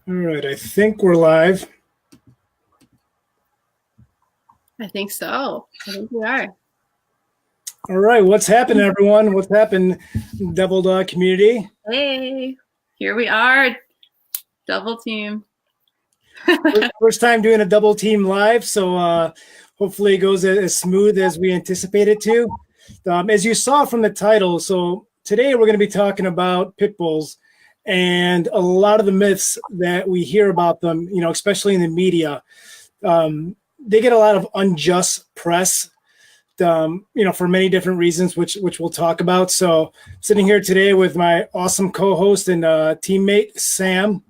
All right, I think we're live. I think so. I think we are. All right, what's happening, everyone? What's happened, Devil Dog community? Hey, here we are. Double team. First time doing a double team live, so hopefully it goes as smooth as we anticipate it to. As you saw from the title, so today we're going to be talking about pit bulls and a lot of the myths that we hear about them, especially in the media. They get a lot of unjust press, for many different reasons, which we'll talk about. So sitting here today with my awesome co-host and teammate, Sam.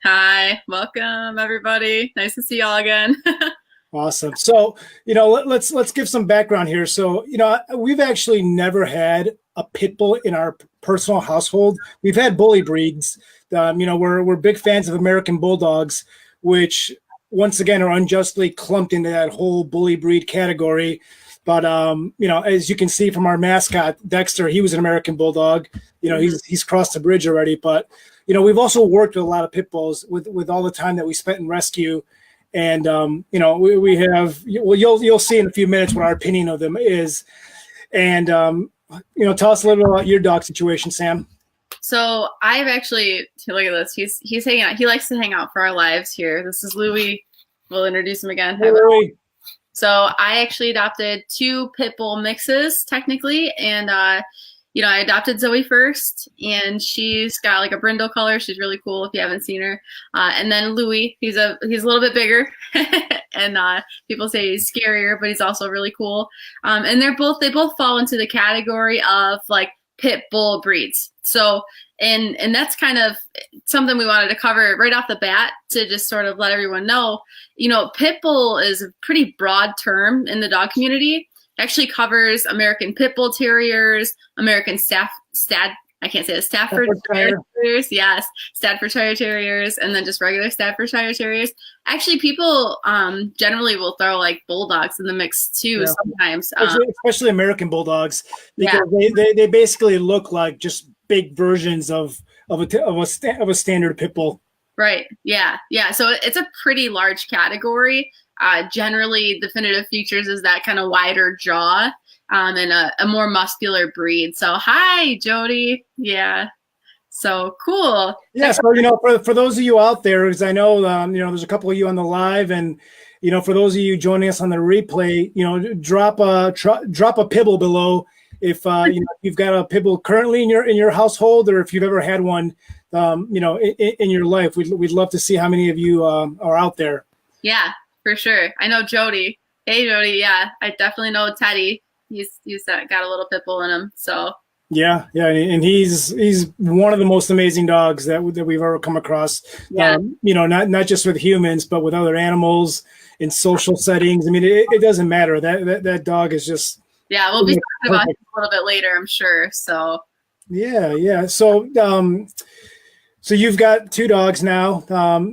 Hi, welcome everybody. Nice to see y'all again. Awesome. So, let's give some background here. So, we've actually never had a pit bull in our personal household. We've had bully breeds. We're big fans of American bulldogs, which once again are unjustly clumped into that whole bully breed category. But as you can see from our mascot Dexter, he was an American bulldog. He's crossed the bridge already. But we've also worked with a lot of pit bulls with all the time that we spent in rescue. And we have, well, you'll see in a few minutes what our opinion of them is. And tell us a little bit about your dog situation, Sam. So I've actually, look at this. He's hanging out. He likes to hang out for our lives here. This is Louie. We'll introduce him again. Hey, Louie. So I actually adopted two pit bull mixes technically, and I adopted Zoe first, and she's got like a brindle color. She's really cool if you haven't seen her. And then Louie, he's a little bit bigger, and people say he's scarier, but he's also really cool. And they both fall into the category of like pit bull breeds. So and that's kind of something we wanted to cover right off the bat to just sort of let everyone know. Pit bull is a pretty broad term in the dog community. Actually covers American Pit Bull Terriers, American Staffordshire Terriers, yes, Staffordshire Terriers, and then just regular Staffordshire Terriers. Actually, people generally will throw like bulldogs in the mix too sometimes. Especially American bulldogs, because they basically look like just big versions of a standard pit bull. Right. Yeah. So it's a pretty large category. Generally, definitive features is that kind of wider jaw and a more muscular breed. So, hi, Jody. Yeah. So cool. Yeah. So, for those of you out there, because I know, there's a couple of you on the live, and, for those of you joining us on the replay, drop a pibble below if, you've got a pibble currently in your household, or if you've ever had one, in your life. We'd love to see how many of you are out there. Yeah. For sure. I know Jody. Hey, Jody. Yeah, I definitely know Teddy. He's got a little pit bull in him. So yeah, and he's one of the most amazing dogs that we've ever come across. Yeah. Not just with humans, but with other animals in social settings. I mean, it doesn't matter. That dog is just. Yeah, we'll be talking about him a little bit later, I'm sure. So. Yeah. So you've got two dogs now.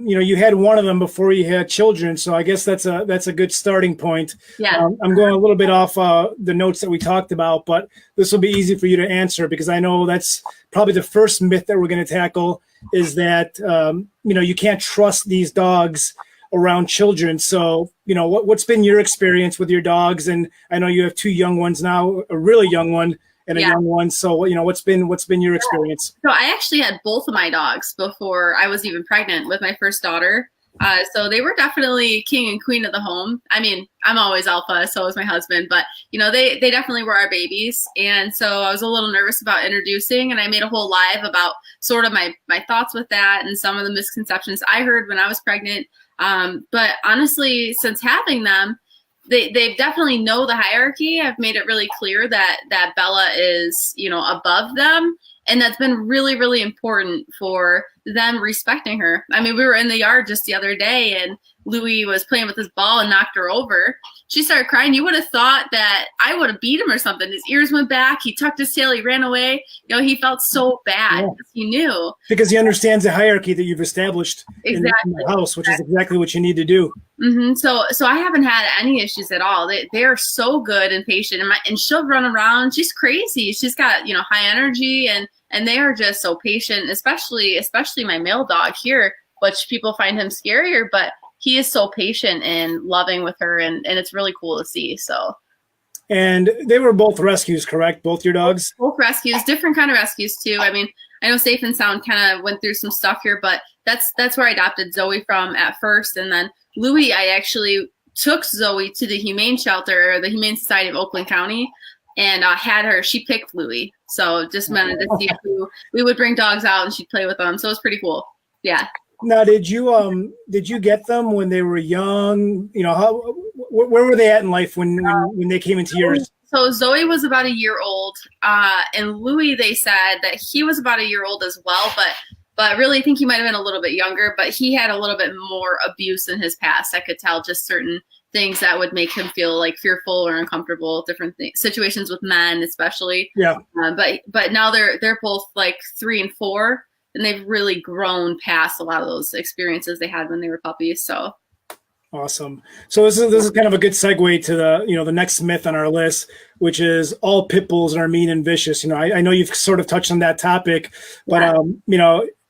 You had one of them before you had children, so I guess that's a good starting point. Yeah. I'm going a little bit off the notes that we talked about, but this will be easy for you to answer, because I know that's probably the first myth that we're going to tackle, is that you can't trust these dogs around children. So what's been your experience with your dogs? And I know you have two young ones now, a really young one and a young one. So, what's been your experience? So I actually had both of my dogs before I was even pregnant with my first daughter. So they were definitely king and queen of the home. I mean, I'm always alpha, so was my husband, but they definitely were our babies. And so I was a little nervous about introducing, and I made a whole live about sort of my thoughts with that and some of the misconceptions I heard when I was pregnant. But honestly, since having them, they definitely know the hierarchy. I've made it really clear that Bella is, above them. And that's been really, really important for them respecting her. I mean, we were in the yard just the other day, and Louie was playing with his ball and knocked her over. She started crying. You would have thought that I would have beat him or something. His ears went back. He tucked his tail. He ran away. He felt so bad because he knew. Because he understands the hierarchy that you've established in the house, which is exactly what you need to do. Mm-hmm. So I haven't had any issues at all. They are so good and patient, and she'll run around. She's crazy. She's got high energy, and they are just so patient. Especially my male dog here. which people find him scarier, but he is so patient and loving with her, and it's really cool to see. So. And they were both rescues, correct? Both your dogs? Both rescues, different kind of rescues too. I mean, I know Safe and Sound kind of went through some stuff here, but that's where I adopted Zoe from at first. And then Louie, I actually took Zoe to the Humane Shelter, the Humane Society of Oakland County, and had her. She picked Louie. So just wanted to see who we would bring dogs out and she'd play with them. So it was pretty cool. Yeah. Now, did you get them when they were young? You know, where were they at in life when they came into yours? So Zoe was about a year old, and Louie, they said that he was about a year old as well, but I really think he might have been a little bit younger, but he had a little bit more abuse in his past. I could tell just certain things that would make him feel like fearful or uncomfortable, different situations with men, especially. Yeah. But now they're both like 3 and 4, and they've really grown past a lot of those experiences they had when they were puppies. So. Awesome. So this is kind of a good segue to the next myth on our list, which is all pit bulls are mean and vicious. You know, I know you've sort of touched on that topic, but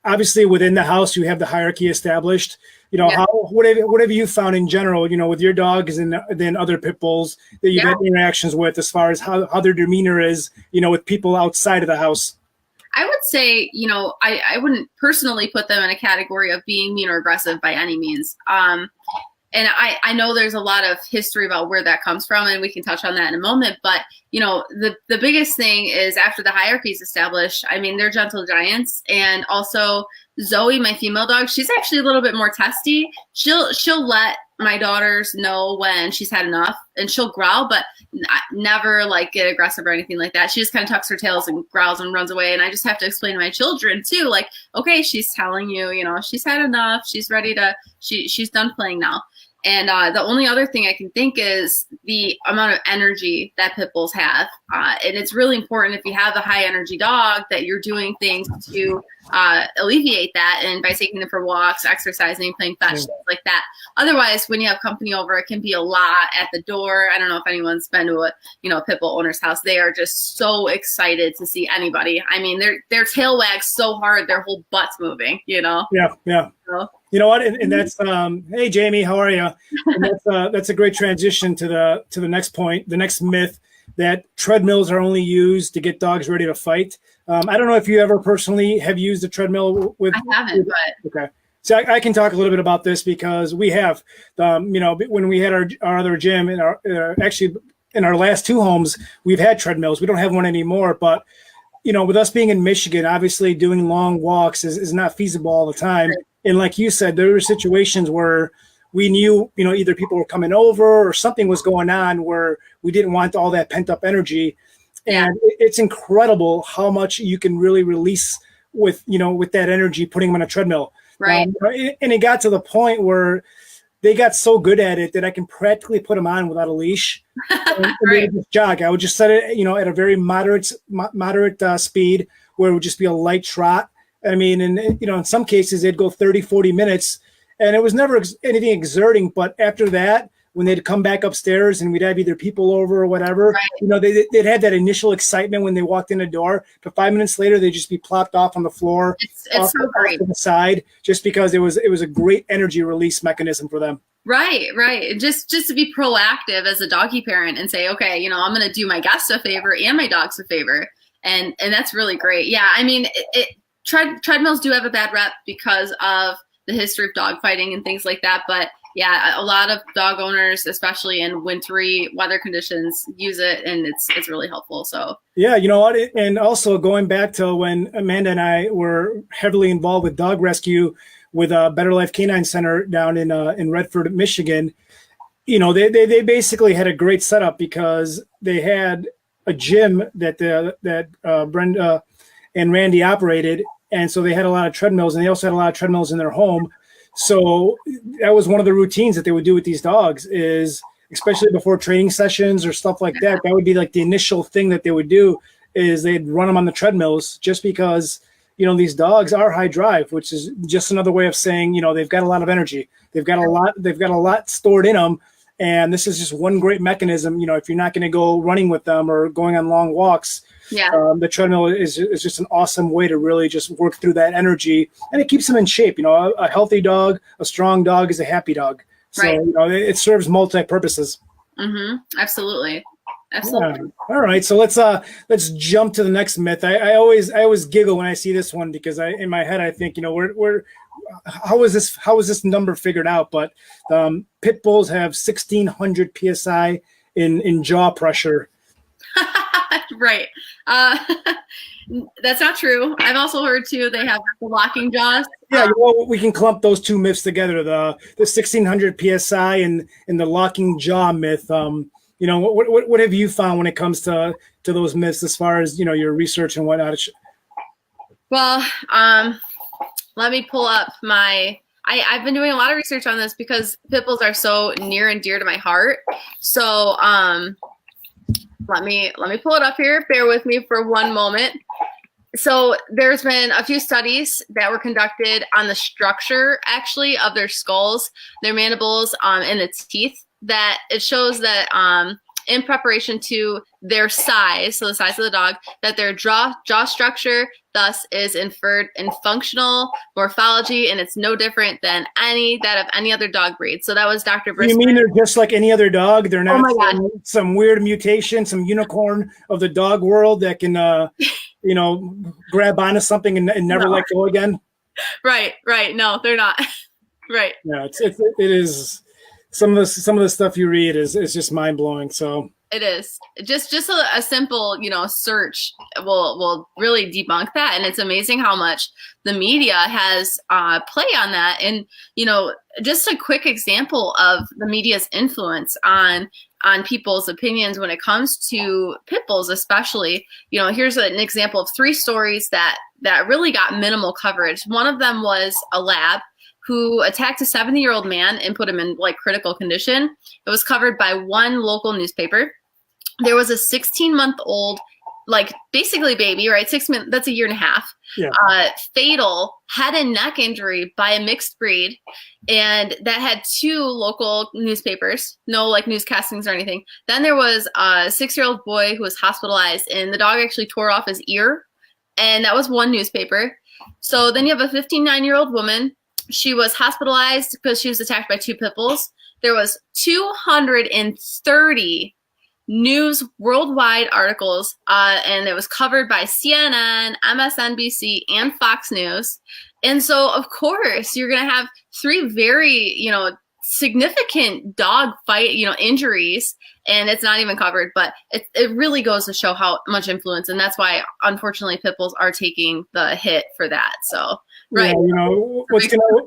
obviously within the house you have the hierarchy established. You know, what have you found in general? You know, with your dogs and then other pit bulls that you've had interactions with, as far as how their demeanor is, you know, with people outside of the house. I would say, you know, I wouldn't personally put them in a category of being mean or aggressive by any means. And I know there's a lot of history about where that comes from, and we can touch on that in a moment. But, you know, the biggest thing is after the hierarchy is established, I mean, they're gentle giants. And also Zoe, my female dog, she's actually a little bit more testy. She'll let my daughters know when she's had enough, and she'll growl, but never like get aggressive or anything like that. She just kind of tucks her tails and growls and runs away. And I just have to explain to my children too, like, okay, she's telling you, you know, she's had enough. She's ready to, she's done playing now. And the only other thing I can think is the amount of energy that pit bulls have. And it's really important if you have a high energy dog that you're doing things to alleviate that. And by taking them for walks, exercising, playing fetch, things like that. Otherwise, when you have company over, it can be a lot at the door. I don't know if anyone's been to a pit bull owner's house. They are just so excited to see anybody. I mean, their tail wags so hard, their whole butt's moving, you know? Yeah. So, you know what? And that's hey Jamie, how are you? And that's a great transition to the next point, the next myth, that treadmills are only used to get dogs ready to fight. I don't know if you ever personally have used a treadmill with. I haven't, but okay. So I can talk a little bit about this because we have, when we had our other gym in actually in our last 2 homes, we've had treadmills. We don't have one anymore, but you know, with us being in Michigan, obviously doing long walks is not feasible all the time. Right. And like you said, there were situations where we knew, you know, either people were coming over or something was going on where we didn't want all that pent up energy. And it's incredible how much you can really release with that energy, putting them on a treadmill. Right. And it got to the point where they got so good at it that I can practically put them on without a leash. And they would just jog. I would just set it, at a very moderate speed where it would just be a light trot. I mean, and in some cases they'd go 30, 40 minutes, and it was never anything exerting. But after that, when they'd come back upstairs and we'd have either people over or whatever, they'd have that initial excitement when they walked in the door. But 5 minutes later, they'd just be plopped off on the floor, off to the side, just because it was a great energy release mechanism for them. Right. And just to be proactive as a doggy parent and say, okay, I'm going to do my guests a favor and my dogs a favor. And that's really great. Yeah. I mean, treadmills do have a bad rep because of the history of dog fighting and things like that. But yeah, a lot of dog owners, especially in wintry weather conditions, use it, and it's really helpful. So yeah, you know what? And also going back to when Amanda and I were heavily involved with dog rescue with Better Life Canine Center down in Redford, Michigan, they basically had a great setup because they had a gym that Brenda and Randy operated, and so they had a lot of treadmills, and they also had a lot of treadmills in their home. So that was one of the routines that they would do with these dogs, is especially before training sessions or stuff like that. That would be like the initial thing that they would do, is they'd run them on the treadmills, just because, these dogs are high drive, which is just another way of saying, they've got a lot of energy. They've got a lot stored in them. And this is just one great mechanism. If you're not going to go running with them or going on long walks, the treadmill is just an awesome way to really just work through that energy, and it keeps them in shape. A healthy dog, a strong dog is a happy dog. So, it serves multi-purposes. Mm-hmm. Absolutely. Absolutely. Yeah. All right. So let's jump to the next myth. I always giggle when I see this one, because in my head, I think, how is this number figured out? But pit bulls have 1,600 PSI in jaw pressure. Right. That's not true. I've also heard too they have the locking jaws. Yeah, we can clump those two myths together: the 1,600 PSI and the locking jaw myth. What have you found when it comes to those myths, as far as your research and whatnot? Well, let me pull up I've been doing a lot of research on this because pit bulls are so near and dear to my heart. So let me pull it up here. Bear with me for one moment. So there's been a few studies that were conducted on the structure, actually, of their skulls, their mandibles, and its teeth, that it shows that in preparation to their size, so the size of the dog, that their jaw structure thus is inferred in functional morphology, and it's no different than that of any other dog breed. So that was Dr. Briscoe. You mean they're just like any other dog? They're not some weird mutation, some unicorn of the dog world that can, grab onto something and never let go again? Right. No, they're not. Right. Yeah, it is. Some of the stuff you read is just mind blowing. So it is just a simple search will really debunk that, and it's amazing how much the media has play on that. And just a quick example of the media's influence on people's opinions when it comes to pit bulls, especially. Here's an example of 3 stories that really got minimal coverage. One of them was a lab who attacked a 70-year-old man and put him in critical condition. It was covered by one local newspaper. There was a 16-month-old, basically baby, right? 6 months, that's a year and a half. Yeah. Fatal head and neck injury by a mixed breed. And that had 2 local newspapers, no newscastings or anything. Then there was a 6-year-old boy who was hospitalized, and the dog actually tore off his ear. And that was one newspaper. So then you have a 59-year-old woman. She was hospitalized because she was attacked by 2 pit bulls. There was 230 news worldwide articles, and it was covered by CNN, MSNBC, and Fox News. And so, of course, you're going to have 3 very, significant dog fight, injuries, and it's not even covered. But it really goes to show how much influence, and that's why, unfortunately, pit bulls are taking the hit for that. So. Right. Yeah,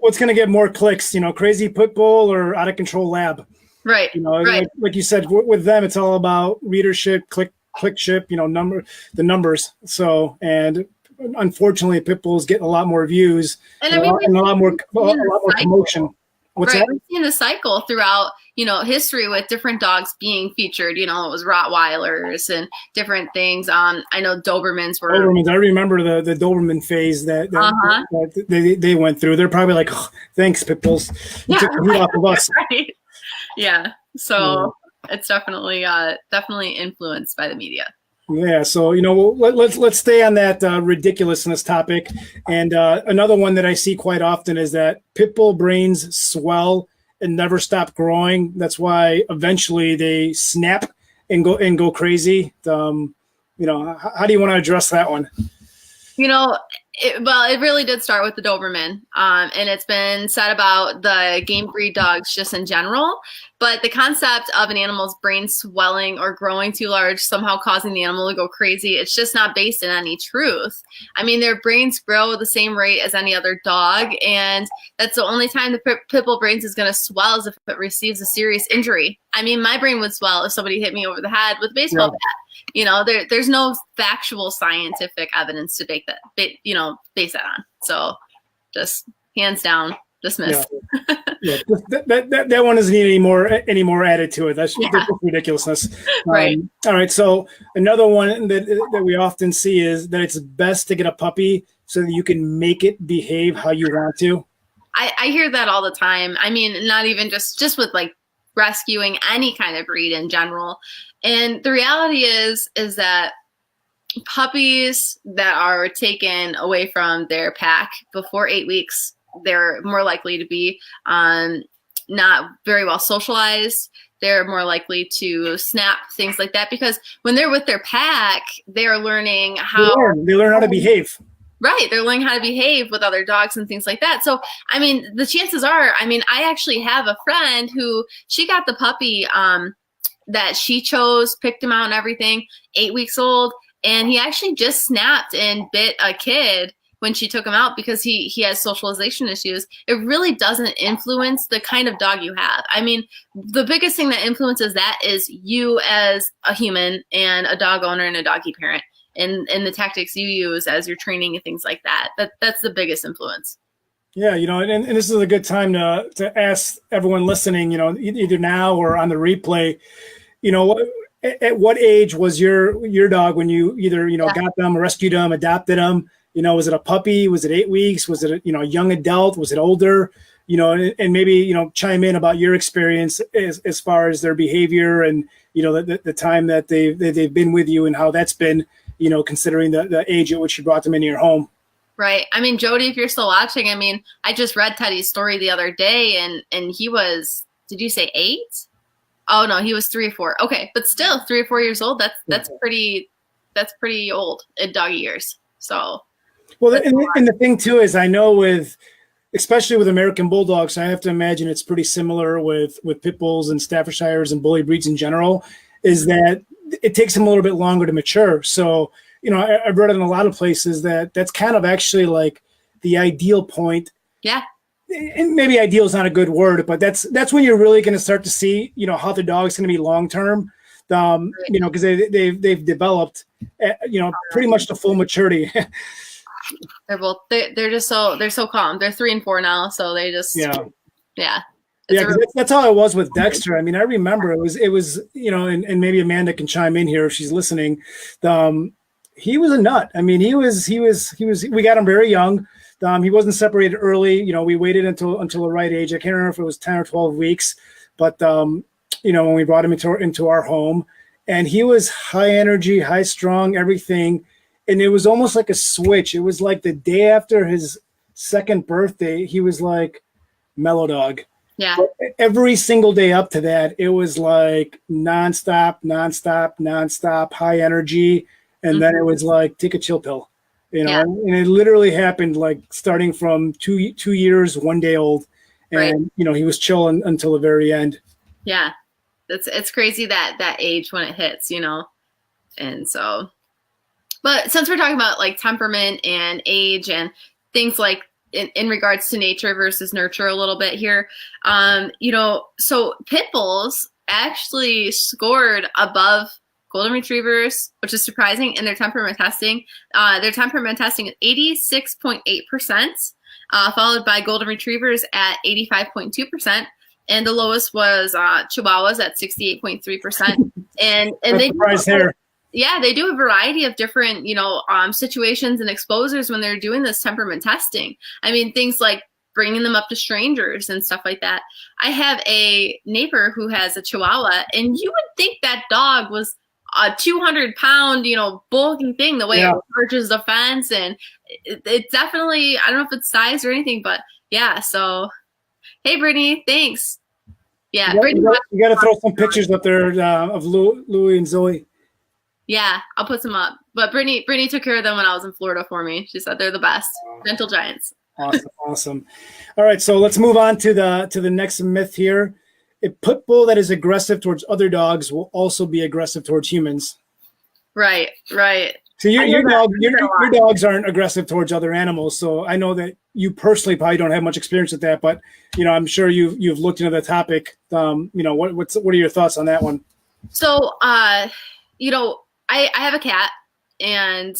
what's gonna get more clicks? Crazy pit bull or out of control lab? Right. Right. Like you said, with them, it's all about readership, clickship. The numbers. So, and unfortunately, pit bulls get a lot more views and a lot more promotion. What's that? We've seen the cycle throughout, history with different dogs being featured. It was Rottweilers and different things. I know Dobermans were. Dobermans. I remember the Doberman phase that they went through. They're probably like, oh, thanks, pit bulls. You took the heat off of us. Right. Yeah. So it's definitely influenced by the media. Yeah, so let's stay on that ridiculousness topic. And another one that I see quite often is that pit bull brains swell and never stop growing. That's why eventually they snap and go crazy. How do you want to address that one? It really did start with the Doberman, and it's been said about the game breed dogs just in general. But the concept of an animal's brain swelling or growing too large, somehow causing the animal to go crazy, it's just not based in any truth. I mean, their brains grow at the same rate as any other dog, and that's the only time the pit bull brains is going to swell is if it receives a serious injury. I mean, my brain would swell if somebody hit me over the head with a baseball bat. There's no factual scientific evidence to base that on. So just hands down, dismiss. Yeah. That one doesn't need any more added to it. That's ridiculousness. Right. All right. So another one that we often see is that it's best to get a puppy so that you can make it behave how you want to. I hear that all the time. I mean, not even just with rescuing any kind of breed in general. And the reality is that puppies that are taken away from their pack before 8 weeks, they're more likely to be not very well socialized. They're more likely to snap, things like that, because when they're with their pack, they're learning how they learn how to behave. Right. They're learning how to behave with other dogs and things like that. So, I mean, the chances are, I mean, I actually have a friend who she got the puppy that she chose, picked him out and everything, 8 weeks old. And he actually just snapped and bit a kid when she took him out because he has socialization issues. It really doesn't influence the kind of dog you have. I mean, the biggest thing that influences that is you as a human and a dog owner and a doggy parent. And the tactics you use as you're training and things like that. That's the biggest influence. Yeah, and this is a good time to ask everyone listening, either now or on the replay, at what age was your dog when you either, got them, rescued them, adopted them? Was it a puppy? Was it 8 weeks? Was it, a young adult? Was it older? And maybe, chime in about your experience as far as their behavior and, the time that they've been with you and how that's been, considering the age at which you brought them into your home. Right. I mean, Jody, if you're still watching, I mean, I just read Teddy's story the other day and he was, did you say 8? Oh no, he was 3 or 4. Okay. But still 3 or 4 years old. That's pretty old in doggy years. So. Well, and the thing too is I know especially with American Bulldogs, I have to imagine it's pretty similar with pit bulls and Staffordshires and bully breeds in general, is that it takes them a little bit longer to mature. So, I've read in a lot of places that's kind of actually like the ideal point. Yeah. And maybe ideal is not a good word, but that's when you're really going to start to see, how the dog's going to be long-term, because they've developed, pretty much to full maturity. They're just they're so calm. They're 3 and 4 now. So they just, yeah. That's how it was with Dexter. I mean, I remember it was, and maybe Amanda can chime in here if she's listening. He was a nut. I mean, we got him very young. He wasn't separated early. We waited until the right age. I can't remember if it was 10 or 12 weeks, but when we brought him into our home, and he was high energy, high strung, everything. And it was almost like a switch. It was like the day after his second birthday, he was like mellow dog. Yeah. But every single day up to that, it was like nonstop, high energy. And then it was like, take a chill pill, and it literally happened like starting from two years, 1 day old. And, he was chill until the very end. Yeah. It's crazy that age when it hits, and so, but since we're talking about like temperament and age and things like in regards to nature versus nurture a little bit here, so pit bulls actually scored above golden retrievers, which is surprising, in their temperament testing. Their temperament testing is 86.8%, followed by golden retrievers at 85.2%. And the lowest was Chihuahuas at 68.3%. And they they do a variety of different, situations and exposures when they're doing this temperament testing. I mean, things like bringing them up to strangers and stuff like that. I have a neighbor who has a Chihuahua, and you would think that dog was a 200-pound, bulky thing, the way it approaches the fence. And it definitely, I don't know if it's size or anything, but yeah. So, hey, Brittany, thanks. Yeah. You got to throw some pictures up there of Louie and Zoe. Yeah, I'll put some up. But Brittany took care of them when I was in Florida for me. She said they're the best. Gentle giants. Awesome. All right, so let's move on to the next myth here. A pit bull that is aggressive towards other dogs will also be aggressive towards humans. Right. So your dogs aren't aggressive towards other animals. So I know that you personally probably don't have much experience with that, but I'm sure you've looked into the topic. What are your thoughts on that one? So I have a cat, and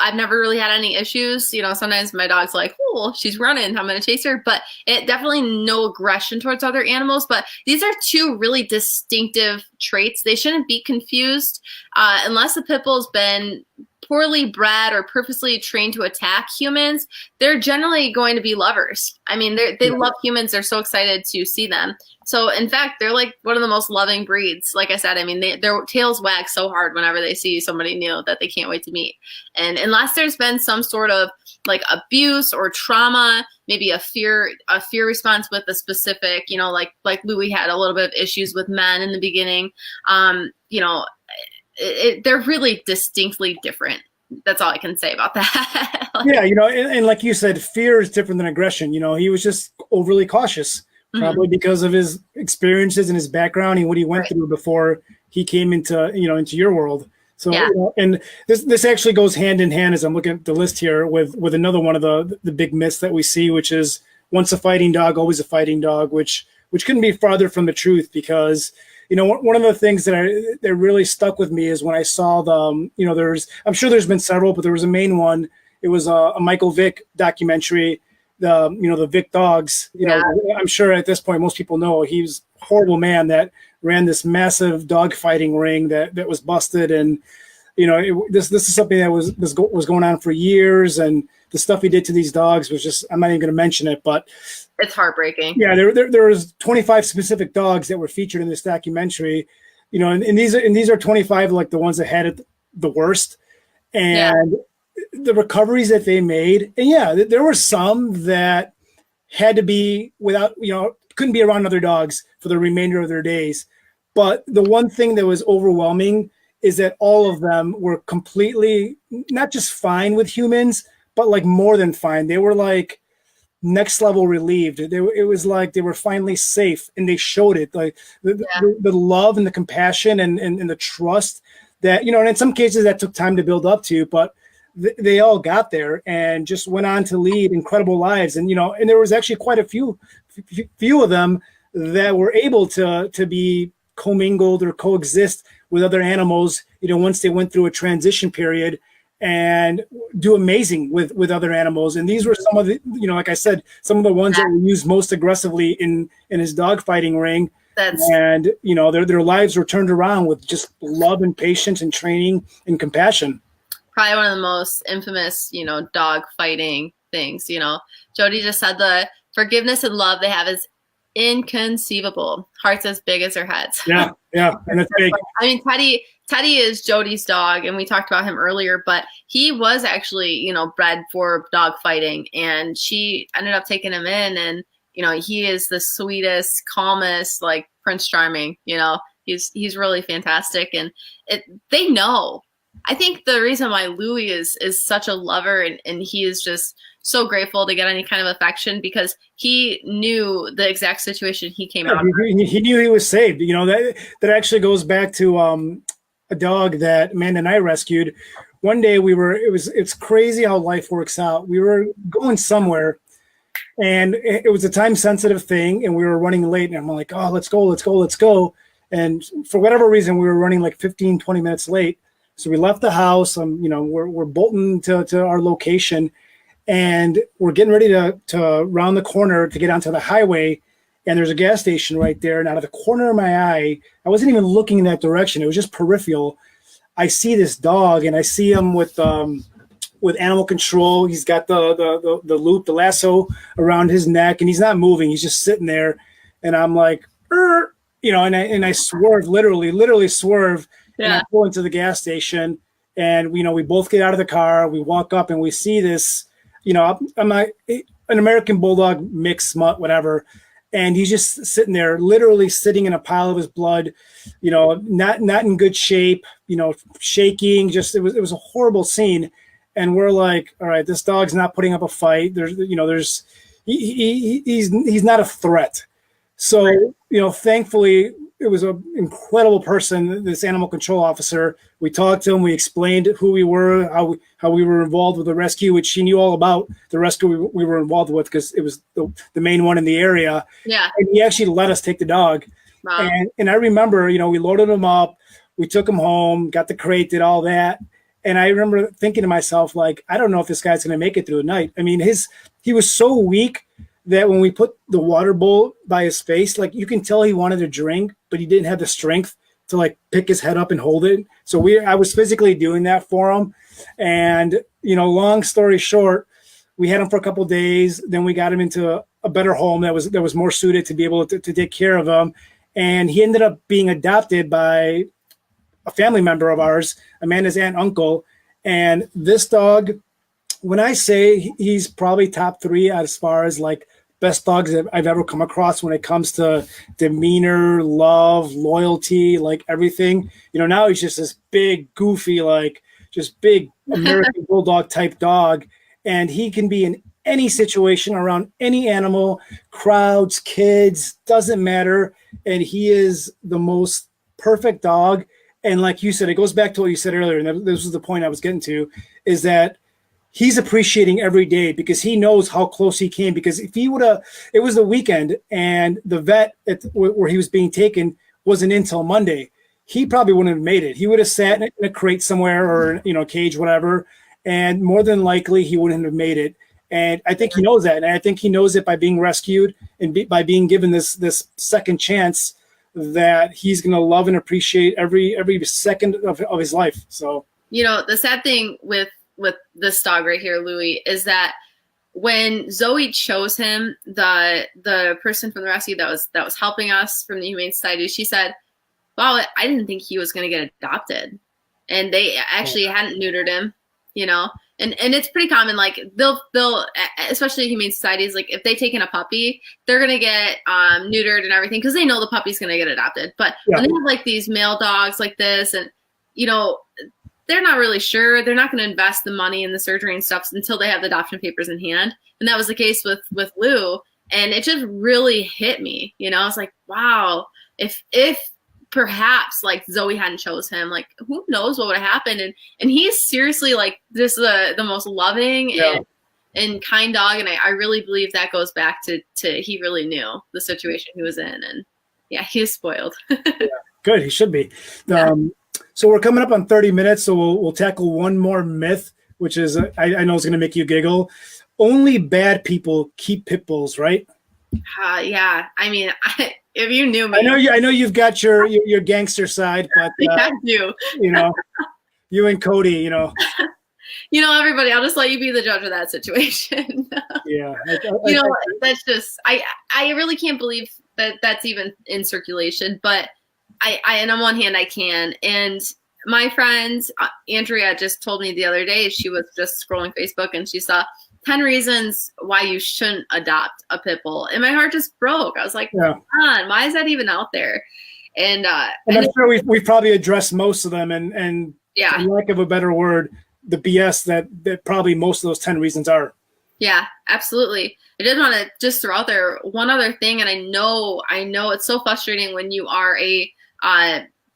I've never really had any issues. Sometimes my dog's like, oh, she's running, I'm going to chase her. But it definitely no aggression towards other animals. But these are two really distinctive traits. They shouldn't be confused unless the pit bull's been poorly bred or purposely trained to attack humans, they're generally going to be lovers. I mean, they love humans. They're so excited to see them. So in fact, they're like one of the most loving breeds. Like I said, I mean, their tails wag so hard whenever they see somebody new that they can't wait to meet. And unless there's been some sort of like abuse or trauma, maybe a fear response with a specific, you know, like Louis had a little bit of issues with men in the beginning. You know, they're really distinctly different. That's all I can say about that. Yeah, you know, and like you said, fear is different than aggression. You know, he was just overly cautious, probably because of his experiences and his background and what he went through before he came into, you know, into your world. So, you know, and this actually goes hand in hand as I'm looking at the list here with another one of the big myths that we see, which is once a fighting dog, always a fighting dog, which couldn't be farther from the truth, because, you know, one of the things that really stuck with me is when I saw you know, I'm sure there's been several, but there was a main one. It was a Michael Vick documentary, you know, the Vick dogs. You know, I'm sure at this point most people know he was a horrible man that ran this massive dog fighting ring that was busted, and you know, this is something that was going on for years, and the stuff he did to these dogs was just, I'm not even going to mention it, but it's heartbreaking. Yeah, there was 25 specific dogs that were featured in this documentary, you know, and these are 25 like the ones that had it the worst, and the recoveries that they made, and there were some that had to be without, you know, couldn't be around other dogs for the remainder of their days. But the one thing that was overwhelming is that all of them were completely not just fine with humans, but like more than fine. They were like next level relieved. It was like they were finally safe, and they showed it. Like the love and the compassion and the trust that, you know, and in some cases that took time to build up to, but they all got there and just went on to lead incredible lives. And, you know, and there was actually quite a few of them that were able to be commingled or coexist with other animals, you know, once they went through a transition period, and do amazing with other animals. And these were some of the, you know, like I said, some of the ones that were used most aggressively in his dog fighting ring. And, you know, their lives were turned around with just love and patience and training and compassion. Probably one of the most infamous, you know, dog fighting things. You know, Jody just said the forgiveness and love they have is inconceivable. Hearts as big as their heads. Yeah, and it's big. I mean, Teddy is Jody's dog, and we talked about him earlier, but he was actually, you know, bred for dog fighting, and she ended up taking him in, and, you know, he is the sweetest, calmest, like Prince Charming. You know, he's really fantastic, and they know. I think the reason why Louis is such a lover, and he is just so grateful to get any kind of affection, because he knew the exact situation he came out of. He knew he was saved. You know, that actually goes back to a dog that Amanda and I rescued. One day it's crazy how life works out. We were going somewhere, and it was a time sensitive thing, and we were running late, and I'm like, oh, let's go. And for whatever reason, we were running like 15, 20 minutes late. So we left the house. You know, we're bolting to our location, and we're getting ready to round the corner to get onto the highway. And there's a gas station right there. And out of the corner of my eye, I wasn't even looking in that direction. It was just peripheral. I see this dog, and I see him with animal control. He's got the loop, the lasso around his neck, and he's not moving. He's just sitting there. And I'm like, you know, and I swerve, literally swerve. And I pull into the gas station, and, you know, we both get out of the car. We walk up, and we see this, you know, I'm an American Bulldog mix, mutt, whatever. And he's just sitting there, literally sitting in a pile of his blood, you know, not in good shape, you know, shaking. Just it was a horrible scene. And we're like, all right, this dog's not putting up a fight. He's not a threat. So, you know, thankfully, it was an incredible person, this animal control officer. We talked to him. We explained who we were, how we were involved with the rescue, which she knew all about the rescue we were involved with, because it was the main one in the area. Yeah. And he actually let us take the dog. Wow. And I remember, you know, we loaded him up. We took him home, got the crate, did all that. And I remember thinking to myself, like, I don't know if this guy's going to make it through the night. I mean, he was so weak that when we put the water bowl by his face, like, you can tell he wanted to drink, but he didn't have the strength to like pick his head up and hold it. So I was physically doing that for him. And, long story short, we had him for a couple of days. Then we got him into a better home that was more suited to be able to take care of him. And he ended up being adopted by a family member of ours, Amanda's aunt and uncle. And this dog, when I say he's probably top 3 as far as like best dogs that I've ever come across when it comes to demeanor, love, loyalty, like everything. Now he's just this big, goofy, like just big American bulldog type dog. And he can be in any situation around any animal, crowds, kids, doesn't matter. And he is the most perfect dog. And like you said, it goes back to what you said earlier. And this was the point I was getting to, is that he's appreciating every day because he knows how close he came. Because if he would have, it was the weekend and the vet where he was being taken wasn't in till Monday, he probably wouldn't have made it. He would have sat in a crate somewhere or, cage, whatever. And more than likely he wouldn't have made it. And I think he knows that. And I think he knows it by being rescued and by being given this second chance that he's going to love and appreciate every second of his life. So, the sad thing with this dog right here, Louie, is that when Zoe chose him, the person from the rescue that was helping us from the Humane Society, she said, "Wow, I didn't think he was going to get adopted," and they actually hadn't neutered him, And it's pretty common, like they'll especially Humane Societies, like if they take in a puppy, they're gonna get neutered and everything because they know the puppy's gonna get adopted. But when they have like these male dogs like this, and they're not really sure, they're not gonna invest the money in the surgery and stuff until they have the adoption papers in hand. And that was the case with Lou, and it just really hit me. I was like, wow, if perhaps like Zoe hadn't chose him, like who knows what would have happened. And he's seriously like this the most loving and kind dog. And I really believe that goes back to he really knew the situation he was in. And yeah, he is spoiled. Good. He should be. So we're coming up on 30 minutes. So we'll tackle one more myth, which is, I know it's going to make you giggle. Only bad people keep pit bulls, right? Yeah. I mean, if you knew me, I know you've got your gangster side, but I do. You and Cody, everybody, I'll just let you be the judge of that situation. Yeah. That's just, I really can't believe that that's even in circulation, but and on one hand I can. And my friend, Andrea, just told me the other day, she was just scrolling Facebook and she saw 10 reasons why you shouldn't adopt a pit bull. And my heart just broke. I was like, come on, why is that even out there? And I'm sure we've probably addressed most of them and for lack of a better word, the BS that probably most of those 10 reasons are. Yeah, absolutely. I did want to just throw out there one other thing. And I know it's so frustrating when you are a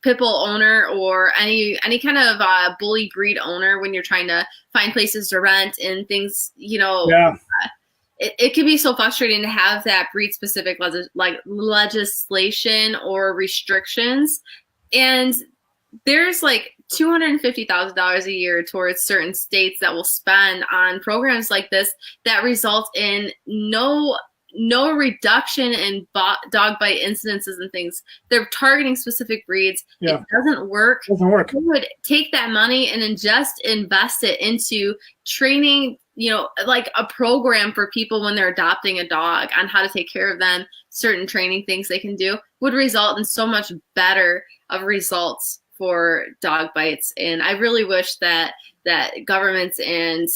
pit bull owner or any kind of bully breed owner when you're trying to find places to rent and things, it can be so frustrating to have that breed specific legislation or restrictions. And there's like $250,000 a year towards certain states that will spend on programs like this that result in no reduction in dog bite incidences and things. They're targeting specific breeds. It doesn't work. You would take that money and just invest it into training, like a program for people when they're adopting a dog on how to take care of them. Certain training things they can do would result in so much better of results for dog bites. And I really wish that governments and,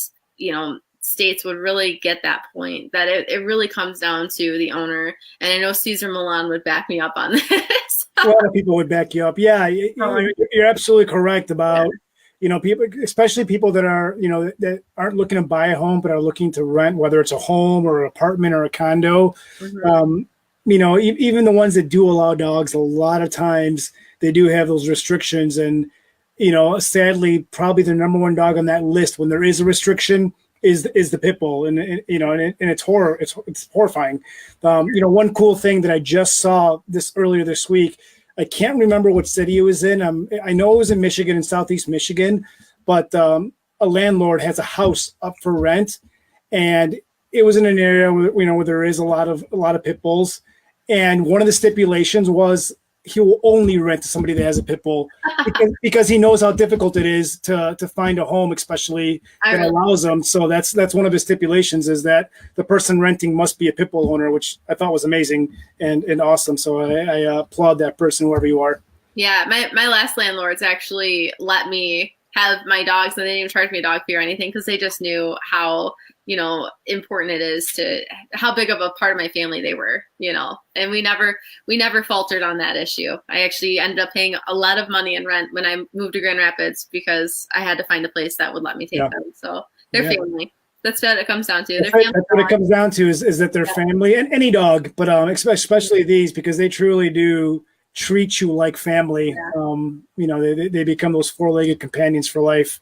states would really get that point, that it really comes down to the owner. And I know Cesar Milan would back me up on this. A lot of people would back you up. Yeah, you're absolutely correct about, people, especially people that are, that aren't looking to buy a home, but are looking to rent, whether it's a home or an apartment or a condo. Mm-hmm. Even the ones that do allow dogs, a lot of times they do have those restrictions. And, sadly, probably the number one dog on that list when there is a restriction is the pit bull, and it's horror. It's horrifying. One cool thing that I just saw earlier this week, I can't remember what city it was in. I know it was in Michigan, in Southeast Michigan, but a landlord has a house up for rent, and it was in an area where there is a lot of pit bulls, and one of the stipulations was he will only rent to somebody that has a pit bull because he knows how difficult it is to find a home, especially that allows them. So that's one of his stipulations, is that the person renting must be a pit bull owner, which I thought was amazing and awesome. So I applaud that person, whoever you are. Yeah, my last landlords actually let me have my dogs, and they didn't even charge me a dog fee or anything, because they just knew how, important it is to how big of a part of my family they were, and we never faltered on that issue. I actually ended up paying a lot of money in rent when I moved to Grand Rapids, because I had to find a place that would let me take them. So they're family. That's what it comes down to. That's what it comes down to is that they're family, and any dog, but especially these, because they truly do treat you like family. They become those four-legged companions for life.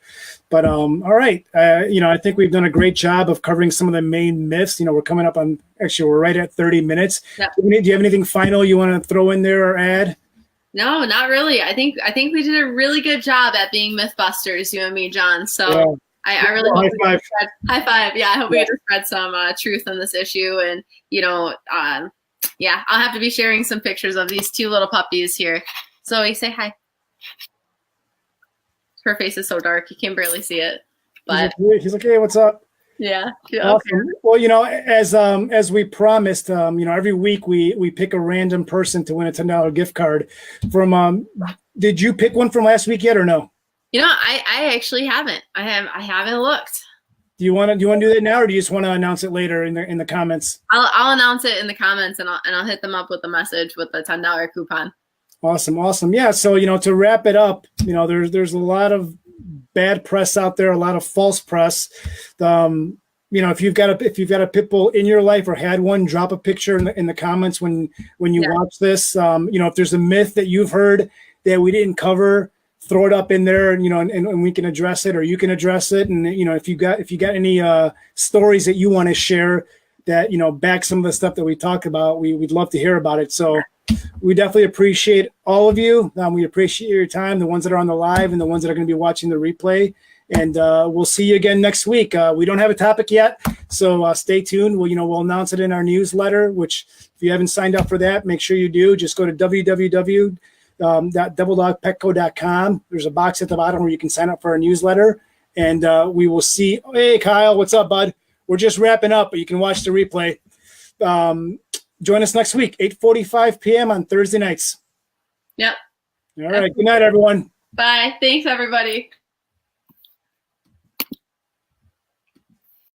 But all right, I think we've done a great job of covering some of the main myths. We're coming up on, actually we're right at 30 minutes. Do you have anything final you want to throw in there or add? No, not really. I think we did a really good job at being Mythbusters, you and me, John. So I really hope high five. Yeah, I hope we get to spread some truth on this issue, and I'll have to be sharing some pictures of these two little puppies here. Zoe, say hi. Her face is so dark, you can barely see it. But he's like, hey, what's up? Yeah. Awesome. Well, as we promised, every week we pick a random person to win a $10 gift card from. Did you pick one from last week yet, or no? I actually haven't. I haven't looked. Do you want to do that now, or do you just want to announce it later in the comments? I'll announce it in the comments, and I'll hit them up with a message with the $10 coupon. Awesome. Yeah. So to wrap it up, there's a lot of bad press out there, a lot of false press. If you've got a pit bull in your life or had one, drop a picture in the comments when you watch this. If there's a myth that you've heard that we didn't cover, throw it up in there, and we can address it, or you can address it. And, if you got any stories that you want to share that, back some of the stuff that we talked about, we'd love to hear about it. So we definitely appreciate all of you. We appreciate your time, the ones that are on the live and the ones that are going to be watching the replay. And we'll see you again next week. We don't have a topic yet, so stay tuned. We'll announce it in our newsletter, which if you haven't signed up for that, make sure you do. Just go to www.doubledogpetco.com. There's a box at the bottom where you can sign up for our newsletter, and we will see. Hey, Kyle, what's up, bud? We're just wrapping up, but you can watch the replay. Join us next week, 8:45 p.m. on Thursday nights. Yep. All right. Good night, everyone. Bye. Thanks, everybody.